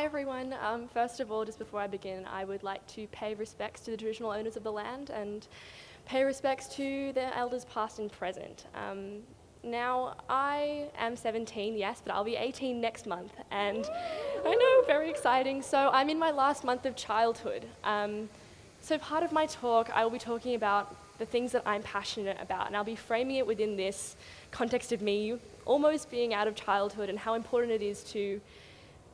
everyone. First of all, just before I begin, I would like to pay respects to the traditional owners of the land and pay respects to their elders past and present. Now, I am 17, yes, but I'll be 18 next month, and I know, very exciting. So I'm in my last month of childhood. So part of my talk, I will be talking about the things that I'm passionate about, and I'll be framing it within this context of me almost being out of childhood and how important it is to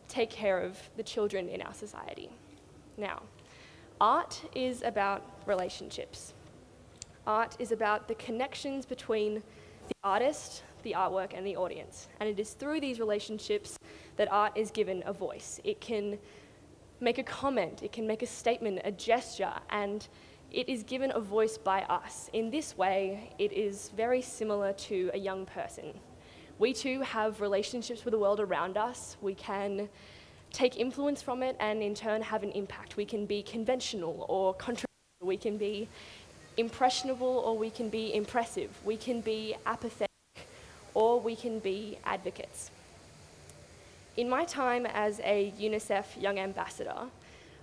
take care of the children in our society. Now, art is about relationships. Art is about the connections between the artist, the artwork, and the audience. And it is through these relationships that art is given a voice. It can make a comment, it can make a statement, a gesture, and it is given a voice by us. In this way, it is very similar to a young person. We too have relationships with the world around us. We can take influence from it and in turn have an impact. We can be conventional or controversial. We can be impressionable or we can be impressive. We can be apathetic or we can be advocates. In my time as a UNICEF Young Ambassador,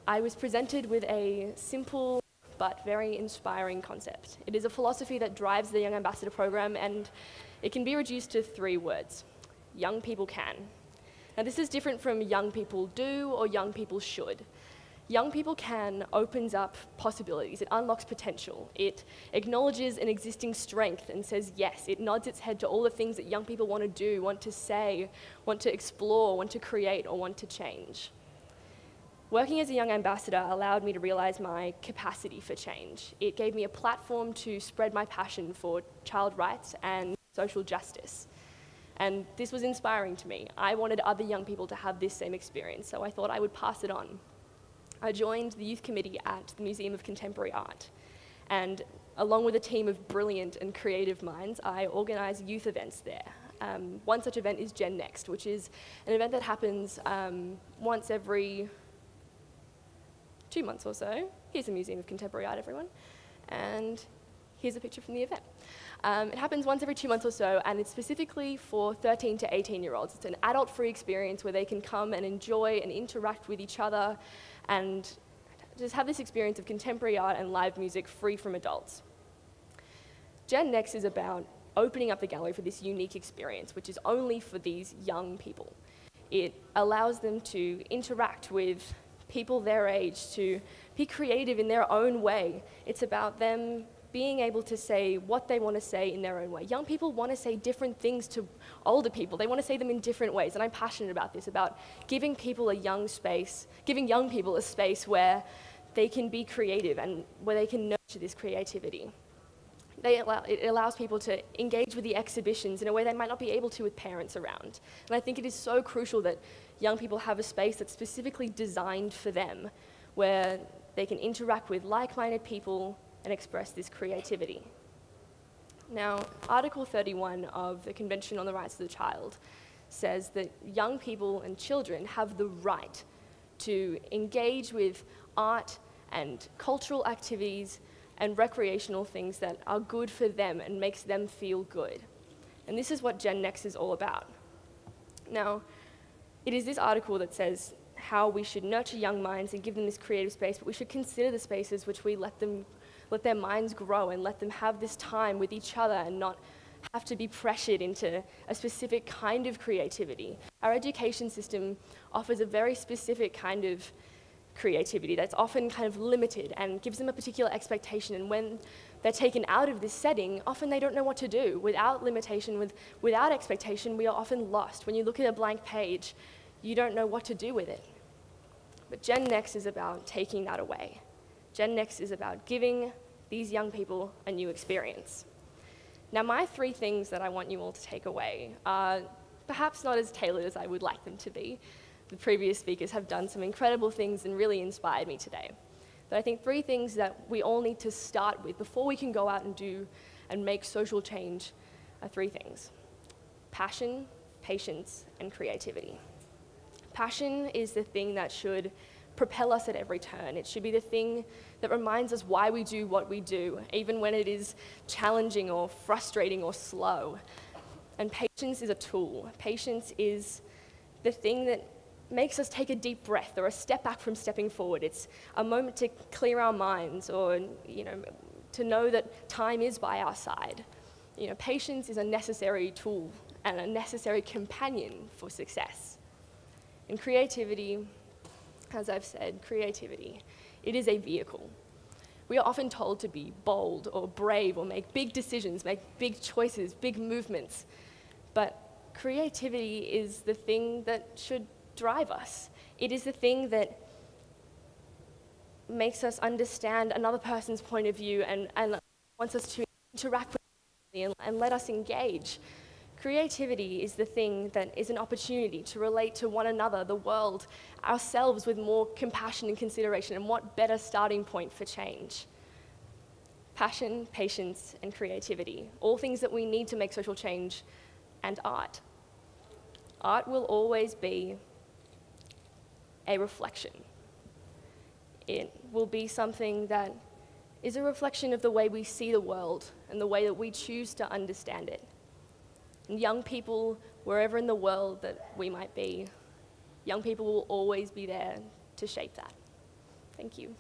I was presented with a simple but very inspiring concept. It is a philosophy that drives the Young Ambassador program, and it can be reduced to 3 words: young people can. Now this is different from young people do or young people should. Young people can opens up possibilities, it unlocks potential, it acknowledges an existing strength and says yes, it nods its head to all the things that young people want to do, want to say, want to explore, want to create, or want to change. Working as a young ambassador allowed me to realize my capacity for change. It gave me a platform to spread my passion for child rights and social justice. And this was inspiring to me. I wanted other young people to have this same experience, so I thought I would pass it on. I joined the youth committee at the Museum of Contemporary Art, and along with a team of brilliant and creative minds, I organise youth events there. One such event is Gen Next, which is an event that happens once every 2 months or so. Here's the Museum of Contemporary Art, everyone. And here's a picture from the event. It happens once every 2 months or so, and it's specifically for 13 to 18-year-olds. It's an adult-free experience where they can come and enjoy and interact with each other and just have this experience of contemporary art and live music free from adults. Gen Next is about opening up the gallery for this unique experience, which is only for these young people. It allows them to interact with people their age, to be creative in their own way. It's about them being able to say what they want to say in their own way. Young people want to say different things to older people. They want to say them in different ways, and I'm passionate about this, about giving people a young space, giving young people a space where they can be creative and where they can nurture this creativity. It allows people to engage with the exhibitions in a way they might not be able to with parents around. And I think it is so crucial that young people have a space that's specifically designed for them, where they can interact with like-minded people and express this creativity. Now, Article 31 of the Convention on the Rights of the Child says that young people and children have the right to engage with art and cultural activities and recreational things that are good for them and makes them feel good. And this is what Gen Next is all about. Now, it is this article that says how we should nurture young minds and give them this creative space, but we should consider the spaces which we let their minds grow and let them have this time with each other and not have to be pressured into a specific kind of creativity. Our education system offers a very specific kind of creativity that's often kind of limited and gives them a particular expectation, and when they're taken out of this setting, often they don't know what to do. Without limitation, without expectation, we are often lost. When you look at a blank page, you don't know what to do with it. But Gen Next is about taking that away. Gen Next is about giving these young people a new experience. Now, my 3 things that I want you all to take away are perhaps not as tailored as I would like them to be. The previous speakers have done some incredible things and really inspired me today. But I think 3 things that we all need to start with before we can go out and do and make social change are 3 things: passion, patience, and creativity. Passion is the thing that should propel us at every turn. It should be the thing that reminds us why we do what we do, even when it is challenging or frustrating or slow. And patience is a tool. Patience is the thing that makes us take a deep breath or a step back from stepping forward. It's a moment to clear our minds, or to know that time is by our side. Patience is a necessary tool and a necessary companion for success. And creativity, as I've said, creativity, it is a vehicle. We are often told to be bold or brave or make big decisions, make big choices, big movements. But creativity is the thing that should drive us. It is the thing that makes us understand another person's point of view and wants us to interact with them and let us engage. Creativity is the thing that is an opportunity to relate to one another, the world, ourselves with more compassion and consideration, and what better starting point for change. Passion, patience, and creativity, all things that we need to make social change, and art. Art will always be a reflection. It will be something that is a reflection of the way we see the world and the way that we choose to understand it. And young people, wherever in the world that we might be, young people will always be there to shape that. Thank you.